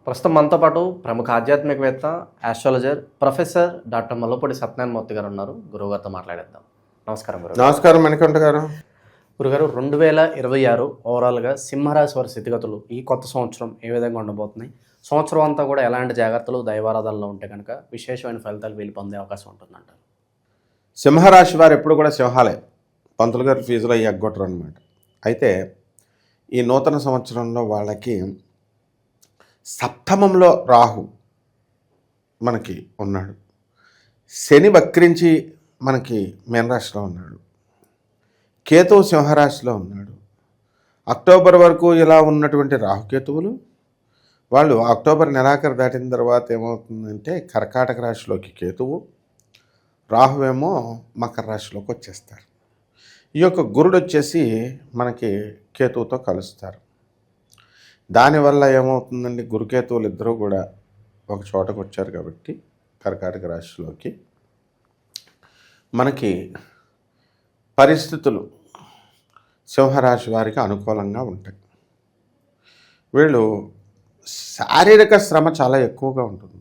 ప్రస్తుతం మనతో పాటు ప్రముఖ ఆధ్యాత్మికవేత్త, astrologer, professor doctor Mallapudi Satyanarayana Murthy గారు ఉన్నారు. గురువుగారితో మాట్లాడేద్దాం. నమస్కారం గురుగారు. నమస్కారం మణికంఠ గారు. గురుగారు, 2026 ఓవరాల్గా సింహరాశి వారి స్థితిగతులు ఈ కొత్త సంవత్సరం ఏ విధంగా ఉండబోతున్నాయి? సంవత్సరం అంతా కూడా ఎలాంటి జాగ్రత్తలు, దైవారాధనలో ఉంటే కనుక విశేషమైన ఫలితాలు వీళ్ళు పొందే అవకాశం ఉంటుందంటారు? సింహరాశి వారు ఎప్పుడు కూడా సింహాలే, పంతులు గారు ఫీజులో ఎగ్గొట్టరు అనమాట. అయితే ఈ నూతన సంవత్సరంలో వాళ్ళకి సప్తమంలో రాహు మనకి ఉన్నాడు, శని వక్రించి మనకి మీనరాశిలో ఉన్నాడు, కేతువు సింహరాశిలో ఉన్నాడు. అక్టోబర్ వరకు ఇలా ఉన్నటువంటి రాహుకేతువులు వాళ్ళు అక్టోబర్ నెలాఖరు దాటిన తర్వాత ఏమవుతుందంటే కర్కాటక రాశిలోకి కేతువు, రాహువేమో మకర రాశిలోకి వచ్చేస్తారు. ఈ యొక్క గురుడు వచ్చేసి మనకి కేతువుతో కలుస్తారు. దానివల్ల ఏమవుతుందండి, గురుకేతువులు ఇద్దరూ కూడా ఒక చోటకు వచ్చారు కాబట్టి కర్కాటక రాశిలోకి మనకి పరిస్థితులు సింహరాశి వారికి అనుకూలంగా ఉంటాయి. వీళ్ళు శారీరక శ్రమ చాలా ఎక్కువగా ఉంటుంది.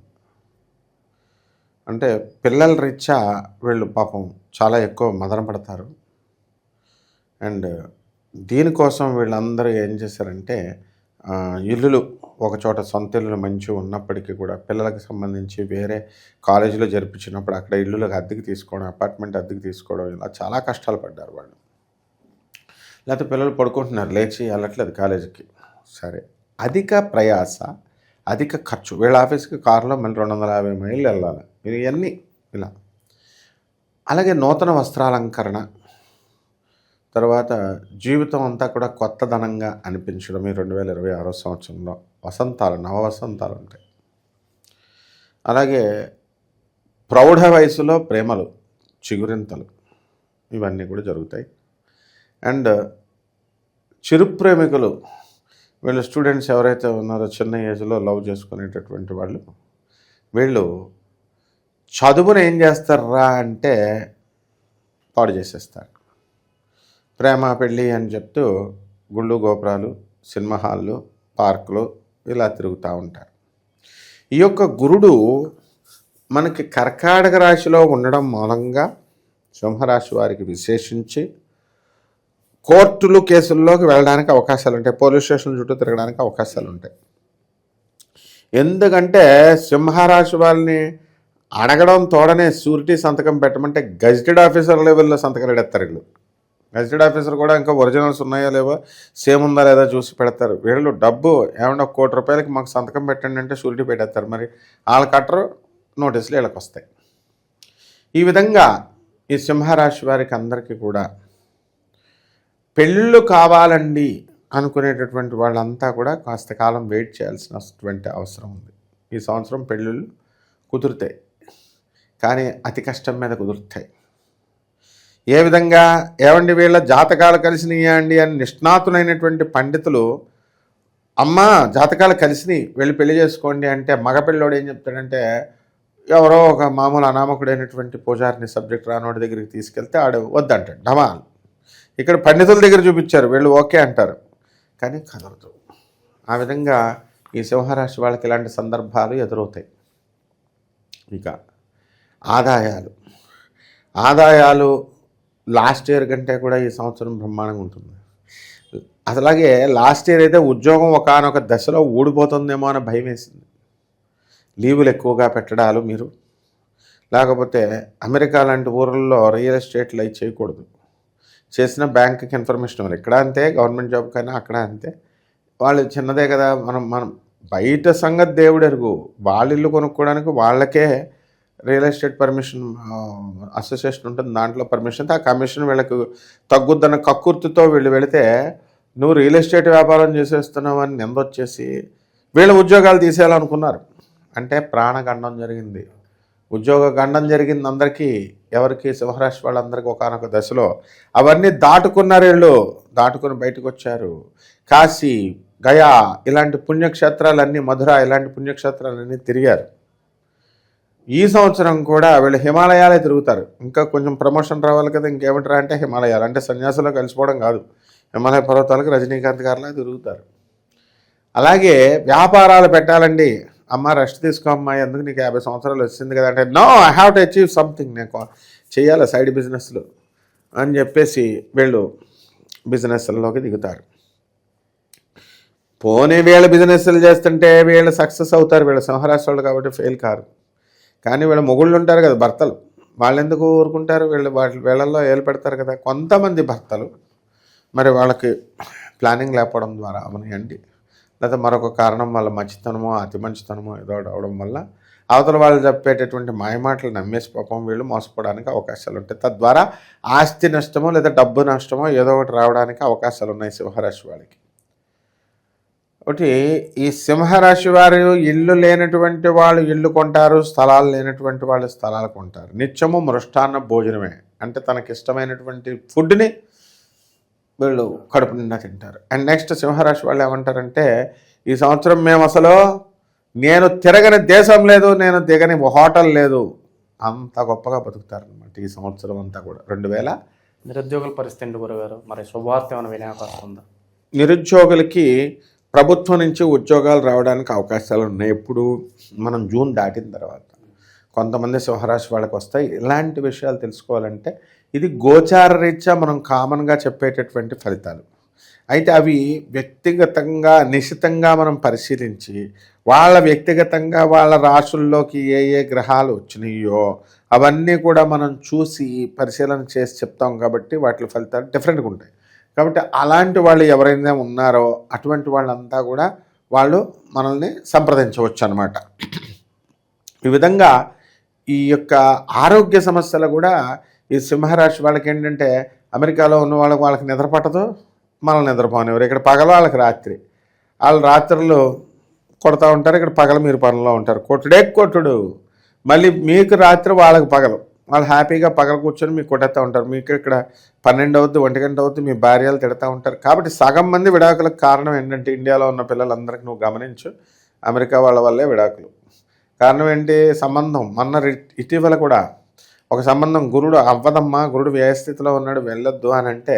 అంటే పిల్లల రీత్యా వీళ్ళు పాపం చాలా ఎక్కువ మదన పడతారు. అండ్ దీనికోసం వీళ్ళందరూ ఏం చేశారంటే ఇల్లులు ఒక చోట సొంత ఇల్లులు మంచిగా ఉన్నప్పటికీ కూడా పిల్లలకు సంబంధించి వేరే కాలేజీలో జరిపించినప్పుడు అక్కడ ఇల్లులకు అద్దెకి తీసుకోవడం, అపార్ట్మెంట్ అద్దెకి తీసుకోవడం, ఇలా చాలా కష్టాలు పడ్డారు వాళ్ళు. లేకపోతే పిల్లలు పడుకుంటున్నారు, లేచి వెళ్ళట్లేదు కాలేజీకి. సరే, అధిక ప్రయాస, అధిక ఖర్చు. వీళ్ళ ఆఫీస్కి కారులో మళ్ళీ 250 మైళ్ళు వెళ్ళాలి. ఇవన్నీ ఇలా. అలాగే నూతన వస్త్రాలంకరణ, తర్వాత జీవితం అంతా కూడా కొత్తదనంగా అనిపించడం. ఈ 2026 సంవత్సరంలో వసంతాలు, నవవసంతాలు ఉంటాయి. అలాగే ప్రౌఢ వయసులో ప్రేమలు, చిగురింతలు, ఇవన్నీ కూడా జరుగుతాయి. అండ్ చిరు ప్రేమికులు, వీళ్ళు స్టూడెంట్స్ ఎవరైతే ఉన్నారో చిన్న ఏజ్లో లవ్ చేసుకునేటటువంటి వాళ్ళు, వీళ్ళు చదువును ఏం చేస్తారా అంటే పాడు చేసేస్తారు. ప్రేమ పెళ్ళి అని చెప్తూ గుళ్ళు గోపురాలు, సినిమా హాళ్ళు, పార్కులు ఇలా తిరుగుతూ ఉంటారు. ఈ యొక్క గురుడు మనకి కర్కాటక రాశిలో ఉండడం మూలంగా సింహరాశి వారికి విశేషించి కోర్టులు కేసుల్లోకి వెళ్ళడానికి అవకాశాలు ఉంటాయి, పోలీస్ స్టేషన్ చుట్టూ తిరగడానికి అవకాశాలు ఉంటాయి. ఎందుకంటే సింహరాశి వాళ్ళని అడగడం తోడనే షూరిటీ సంతకం పెట్టమంటే గజిటెడ్ ఆఫీసర్ లెవెల్లో సంతకాలు పెడతారు వీళ్ళు. గజిటెడ్ ఆఫీసర్ కూడా ఇంకా ఒరిజినల్స్ ఉన్నాయో లేవో, సేమ్ ఉందా లేదా చూసి పెడతారు. వీళ్ళు డబ్బు ఏమన్నా 1 కోటి రూపాయలకి మాకు సంతకం పెట్టండి అంటే షూరిటీ పెట్టేస్తారు. మరి వాళ్ళు కట్టరు, నోటీసులు వీళ్ళకి వస్తాయి. ఈ విధంగా ఈ సింహరాశి వారికి అందరికీ కూడా పెళ్ళు కావాలండి అనుకునేటటువంటి వాళ్ళంతా కూడా కాస్త కాలం వెయిట్ చేయాల్సినటువంటి అవసరం ఉంది. ఈ సంవత్సరం పెళ్ళిళ్ళు కుదురుతాయి, కానీ అతి కష్టం మీద కుదురుతాయి. ఏ విధంగా? ఏమండి వీళ్ళ జాతకాలు కలిసినాయా అండి అని నిష్ణాతులైనటువంటి పండితులు, అమ్మ జాతకాలు కలిసినాయి వెళ్ళి పెళ్లి చేసుకోండి అంటే మగపిల్లోడు ఏం చెప్తాడంటే, ఎవరో ఒక మామూలు అనామకుడైనటువంటి పూజారిని సబ్జెక్ట్ రానోడి దగ్గరికి తీసుకెళ్తే ఆడు వద్దంటాడు, ఢమాల్. ఇక్కడ పండితుల దగ్గర చూపించారు, వీళ్ళు ఓకే అంటారు, కానీ కదలదు. ఆ విధంగా ఈ సింహరాశి వాళ్ళకి ఇలాంటి సందర్భాలు ఎదురవుతాయి. ఇక ఆదాయాలు లాస్ట్ ఇయర్ కంటే కూడా ఈ సంవత్సరం బ్రహ్మాండంగా ఉంటుంది. అసలాగే లాస్ట్ ఇయర్ అయితే ఉద్యోగం ఒకానొక దశలో ఊడిపోతుందేమో అని భయం వేసింది. లీవులు ఎక్కువగా పెట్టడాలు మీరు, లేకపోతే అమెరికా లాంటి ఊర్లలో రియల్ ఎస్టేట్లు అవి చేయకూడదు. చేసిన బ్యాంకుకి ఇన్ఫర్మేషన్ ఇవ్వాలి. ఇక్కడ అంతే, గవర్నమెంట్ జాబ్ కన్నా అక్కడ అంతే. వాళ్ళు చిన్నదే కదా, మనం బయట సంగతి దేవుడు ఎరుగు. వాళ్ళ ఇల్లు కొనుక్కోవడానికి వాళ్ళకే రియల్ ఎస్టేట్ పర్మిషన్ అసోసియేషన్ ఉంటుంది, దాంట్లో పర్మిషన్. ఆ కమిషన్ వీళ్ళకు తగ్గుద్దన్న కక్కుర్తితో వీళ్ళు వెళితే నువ్వు రియల్ ఎస్టేట్ వ్యాపారం చేసేస్తున్నావు అని నిందొచ్చేసి వీళ్ళ ఉద్యోగాలు తీసేయాలనుకున్నారు. అంటే ప్రాణగండం జరిగింది, ఉద్యోగ గండం జరిగింది అందరికీ. ఎవరికి? సింహరాశి వాళ్ళందరికీ ఒకనొక దశలో. అవన్నీ దాటుకున్నారు వీళ్ళు, దాటుకుని బయటకు వచ్చారు. కాశీ, గయా ఇలాంటి పుణ్యక్షేత్రాలన్నీ, మధుర ఇలాంటి పుణ్యక్షేత్రాలన్నీ తిరిగారు. ఈ సంవత్సరం కూడా వీళ్ళు హిమాలయాలే తిరుగుతారు. ఇంకా కొంచెం ప్రమోషన్ రావాలి కదా, ఇంకేమిట్రా అంటే హిమాలయాలు. అంటే సన్యాసులో కలిసిపోవడం కాదు, హిమాలయ పర్వతాలకు రజనీకాంత్ గారిలా తిరుగుతారు. అలాగే వ్యాపారాలు పెట్టాలండి. అమ్మ రెస్ట్ తీసుకో అమ్మా, ఎందుకు నీకు 50 సంవత్సరాలు వచ్చింది కదా అంటే, no I have to achieve something, నేను చేయాలి సైడ్ బిజినెస్లు అని చెప్పేసి వీళ్ళు బిజినెస్లోకి దిగుతారు. పోనీ వీళ్ళ బిజినెస్లు చేస్తుంటే వీళ్ళు సక్సెస్ అవుతారు, వీళ్ళ సింహరాశి వాళ్ళు కాబట్టి ఫెయిల్ కారు. కానీ వీళ్ళ మొగుళ్ళు ఉంటారు కదా భర్తలు, వాళ్ళు ఎందుకు ఊరుకుంటారు, వీళ్ళల్లో ఏలు పెడతారు కదా. కొంతమంది భర్తలు మరి వాళ్ళకి ప్లానింగ్ లేకపోవడం ద్వారా అవనియండి, లేదా మరొక కారణం వల్ల మంచితనమో అతి మంచితనమో ఏదో అవడం వల్ల అవతల వాళ్ళు చెప్పేటటువంటి మాయమాటలు నమ్మేసి పాపం వీళ్ళు మోసపోవడానికి అవకాశాలు ఉంటాయి. తద్వారా ఆస్తి నష్టమో లేదా డబ్బు నష్టమో ఏదో ఒకటి రావడానికి అవకాశాలు ఉన్నాయి సింహరాశి వాళ్ళకి. ఒకటి ఈ సింహరాశి వారు ఇల్లు లేనటువంటి వాళ్ళు ఇల్లు కొంటారు, స్థలాలు లేనటువంటి వాళ్ళు స్థలాలు కొంటారు. నిత్యము మృష్టాన్న భోజనమే, అంటే తనకిష్టమైనటువంటి ఫుడ్ని వీళ్ళు కడుపు నిండా తింటారు. అండ్ నెక్స్ట్ సింహరాశి వాళ్ళు ఏమంటారంటే, ఈ సంవత్సరం మేము అసలు నేను తిరగని దేశం లేదు, నేను దిగని హోటల్ లేదు, అంత గొప్పగా బతుకుతారనమాట ఈ సంవత్సరం అంతా కూడా. 2000 నిరుద్యోగుల పరిస్థితి గురుగారు, మరి శుభవార్త ఏమైనా వినే అవకాశం ఉందా? నిరుద్యోగులకి ప్రభుత్వం నుంచి ఉద్యోగాలు రావడానికి అవకాశాలు ఉన్నాయి. ఎప్పుడు మనం జూన్ దాటిన తర్వాత కొంతమంది సింహరాశి వాళ్ళకి వస్తాయి. ఇలాంటి విషయాలు తెలుసుకోవాలంటే ఇది గోచార రీత్యా మనం కామన్గా చెప్పేటటువంటి ఫలితాలు. అయితే అవి వ్యక్తిగతంగా నిశితంగా మనం పరిశీలించి వాళ్ళ వ్యక్తిగతంగా వాళ్ళ రాశుల్లోకి ఏ ఏ గ్రహాలు వచ్చినాయో అవన్నీ కూడా మనం చూసి పరిశీలన చేసి చెప్తాం కాబట్టి వాటి ఫలితాలు డిఫరెంట్గా ఉంటాయి. కాబట్టి అలాంటి వాళ్ళు ఎవరైనా ఉన్నారో అటువంటి వాళ్ళంతా కూడా వాళ్ళు మనల్ని సంప్రదించవచ్చు అన్నమాట. ఈ విధంగా ఈ యొక్క ఆరోగ్య సమస్యలు కూడా ఈ సింహరాశి వాళ్ళకి ఏంటంటే, అమెరికాలో ఉన్న వాళ్ళకి నిద్ర పట్టదు, మనల్ని నిద్రపోనివ్వరు. ఇక్కడ పగలు వాళ్ళకి రాత్రి, వాళ్ళు రాత్రులు కొడతా ఉంటారు, ఇక్కడ పగలు మీరు పనుల్లో ఉంటారు. కొట్టుడు మళ్ళీ మీకు రాత్రి వాళ్ళకి పగలు, వాళ్ళు హ్యాపీగా పగలు కూర్చొని మీకు కొట్టేస్తూ ఉంటారు. మీకు ఇక్కడ 12 అవుద్ది 1 గంట అవుద్ది, మీ భార్యలు తిడతా ఉంటారు. కాబట్టి సగం మంది విడాకులకు కారణం ఏంటంటే, ఇండియాలో ఉన్న పిల్లలందరికీ నువ్వు గమనించు, అమెరికా వాళ్ళ వల్లే విడాకులు. కారణం ఏంటి? సంబంధం. ఇటీవల కూడా ఒక సంబంధం గురుడు అవ్వదమ్మా, గురుడు వ్యయస్థితిలో ఉన్నాడు వెళ్ళొద్దు అని అంటే,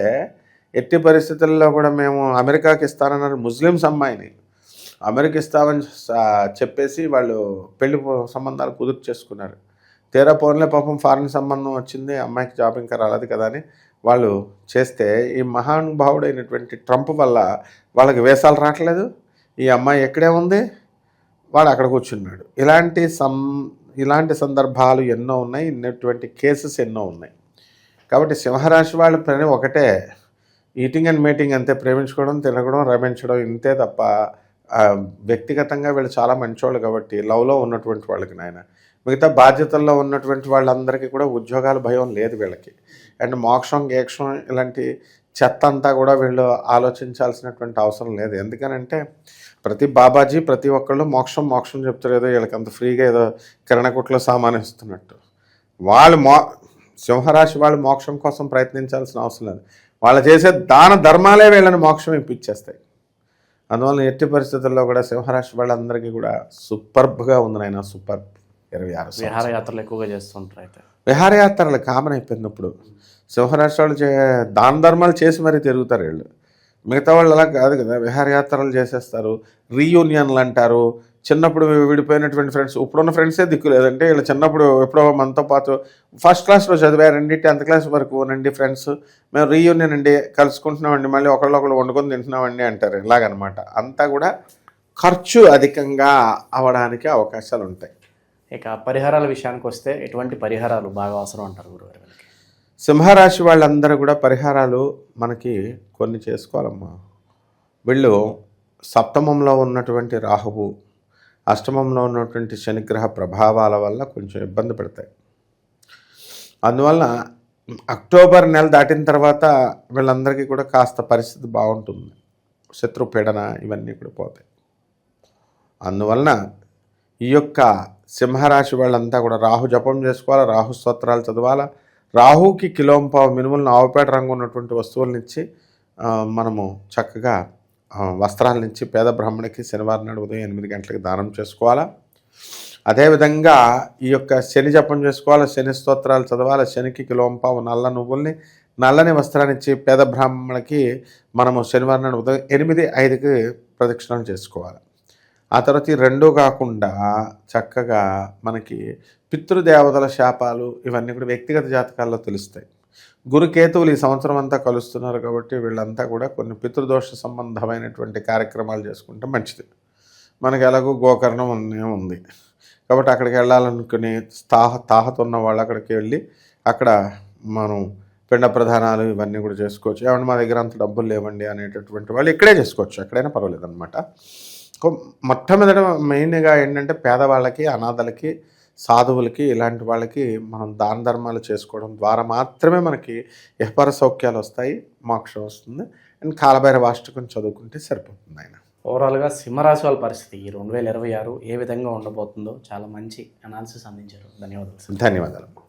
ఎట్టి పరిస్థితుల్లో కూడా మేము అమెరికాకి ఇస్తానన్నారు. ముస్లిమ్స్ అమ్మాయిని అమెరికా ఇస్తామని చెప్పేసి వాళ్ళు పెళ్లి సంబంధాలు కుదురు చేసుకున్నారు. తీరా పోన్లే పాపం ఫారిన్ సంబంధం వచ్చింది, అమ్మాయికి జాబ్ ఇంకా రాలేదు కదా అని వాళ్ళు చేస్తే, ఈ మహానుభావుడైనటువంటి ట్రంప్ వల్ల వాళ్ళకి వేసాలు రావట్లేదు. ఈ అమ్మాయి ఎక్కడే ఉంది, వాడు అక్కడ కూర్చున్నాడు. ఇలాంటి సందర్భాలు ఎన్నో ఉన్నాయి, ఇన్నటువంటి కేసెస్ ఎన్నో ఉన్నాయి. కాబట్టి సింహరాశి వాళ్ళ పని ఒకటే, ఈటింగ్ అండ్ మీటింగ్ అంతే, ప్రేమించుకోవడం, తినడం, రమించడం, ఇంతే తప్ప వ్యక్తిగతంగా వీళ్ళు చాలా మంచోళ్ళు కాబట్టి లవ్లో ఉన్నటువంటి వాళ్ళకి నాయన. మిగతా బాధ్యతల్లో ఉన్నటువంటి వాళ్ళందరికీ కూడా ఉద్యోగాల భయం లేదు వీళ్ళకి. అండ్ మోక్షం గేక్షం ఇలాంటి చెత్త అంతా కూడా వీళ్ళు ఆలోచించాల్సినటువంటి అవసరం లేదు. ఎందుకనంటే ప్రతి బాబాజీ ప్రతి ఒక్కళ్ళు మోక్షం చెప్తారు. ఏదో వీళ్ళకి అంత ఫ్రీగా ఏదో కిరణకుట్లో సామాను ఇస్తున్నట్టు. వాళ్ళు సింహరాశి వాళ్ళు మోక్షం కోసం ప్రయత్నించాల్సిన అవసరం లేదు. వాళ్ళు చేసే దాన ధర్మాలే వీళ్ళని మోక్షం ఇప్పించేస్తాయి. అందువల్ల ఎట్టి పరిస్థితుల్లో కూడా సింహరాశి వాళ్ళందరికీ కూడా సూపర్బ్గా ఉంది నాయన, సూపర్. 26 విహారయాత్రలు ఎక్కువగా చేస్తుంటారు. అయితే విహారయాత్రలు కామన్ అయిపోయినప్పుడు సింహరాశి వాళ్ళు దాన ధర్మాలు చేసి మరీ తిరుగుతారు వీళ్ళు. మిగతా వాళ్ళు అలా కాదు కదా, విహారయాత్రలు చేసేస్తారు, రీయూనియన్లు అంటారు. చిన్నప్పుడు విడిపోయినటువంటి ఫ్రెండ్స్, ఇప్పుడున్న ఫ్రెండ్సే దిక్కు లేదంటే వీళ్ళు చిన్నప్పుడు ఎప్పుడో మనతో పాటు ఫస్ట్ క్లాస్లో చదివారండి, 10th క్లాస్ వరకు నండి ఫ్రెండ్స్, మేము రీయూనియన్ అండి, కలుసుకుంటున్నామండి, మళ్ళీ ఒకళ్ళు వండుకొని తింటున్నామండి అంటారు. ఇలాగనమాట. అంతా కూడా ఖర్చు అధికంగా అవడానికి అవకాశాలు ఉంటాయి. ఇక పరిహారాల విషయానికి వస్తే ఎటువంటి పరిహారాలు బాగా అవసరం అంటారు గురుగారు? సింహరాశి వాళ్ళందరూ కూడా పరిహారాలు మనకి కొన్ని చేసుకోవాలమ్మా. వీళ్ళు సప్తమంలో ఉన్నటువంటి రాహువు, అష్టమంలో ఉన్నటువంటి శనిగ్రహ ప్రభావాల వల్ల కొంచెం ఇబ్బంది పెడతాయి. అందువల్ల అక్టోబర్ నెల దాటిన తర్వాత వీళ్ళందరికీ కూడా కాస్త పరిస్థితి బాగుంటుంది. శత్రు పీడన ఇవన్నీ కూడా పోతాయి. అందువలన ఈ యొక్క సింహరాశి వాళ్ళంతా కూడా రాహు జపం చేసుకోవాలా, రాహు స్తోత్రాలు చదవాలా. రాహుకి కిలోంపావు మినుములను ఆవుపేట రంగు ఉన్నటువంటి వస్తువులనిచ్చి మనము చక్కగా వస్త్రాలనిచ్చి పేద బ్రాహ్మణికి శనివారం నాడు ఉదయం 8 గంటలకు దానం చేసుకోవాలా. అదేవిధంగా ఈ యొక్క శని జపం చేసుకోవాలా, శని స్తోత్రాలు చదవాలా. శనికి కిలోంపావు నల్ల నువ్వుల్ని, నల్లని వస్త్రాన్ని ఇచ్చి పేద బ్రాహ్మణులకి మనము శనివారం నాడు ఉదయం 8:05కి ప్రదక్షిణాలు చేసుకోవాలి. ఆ తర్వాత ఈ రెండూ కాకుండా చక్కగా మనకి పితృదేవతల శాపాలు ఇవన్నీ కూడా వ్యక్తిగత జాతకాల్లో తెలుస్తాయి. గురుకేతువులు ఈ సంవత్సరం అంతా కలుస్తున్నారు కాబట్టి వీళ్ళంతా కూడా కొన్ని పితృదోష సంబంధమైనటువంటి కార్యక్రమాలు చేసుకుంటే మంచిది. మనకి ఎలాగో గోకర్ణం ఉంది కాబట్టి అక్కడికి వెళ్ళాలనుకుని తాహత ఉన్న వాళ్ళు అక్కడికి వెళ్ళి అక్కడ మనం పిండ ప్రధానాలు ఇవన్నీ కూడా చేసుకోవచ్చు. ఏమంటే మా దగ్గర అంత డబ్బులు లేవండి అనేటటువంటి వాళ్ళు ఇక్కడే చేసుకోవచ్చు, ఎక్కడైనా పర్వాలేదు అనమాట. మొట్టమొదట మెయిన్గా ఏంటంటే పేదవాళ్ళకి, అనాథలకి, సాధువులకి ఇలాంటి వాళ్ళకి మనం దాన ధర్మాలు చేసుకోవడం ద్వారా మాత్రమే మనకి ఇహపర సౌఖ్యాలు వస్తాయి, మోక్షం వస్తుంది. అండ్ కాలభైరవ అష్టకం చదువుకుంటే సరిపోతుంది. ఆయన ఓవరాల్గా సింహరాశి వాళ్ళ పరిస్థితి ఈ 2026 ఏ విధంగా ఉండబోతుందో చాలా మంచి అనాలిసిస్ అందించారు. ధన్యవాదాలు. ధన్యవాదాలు.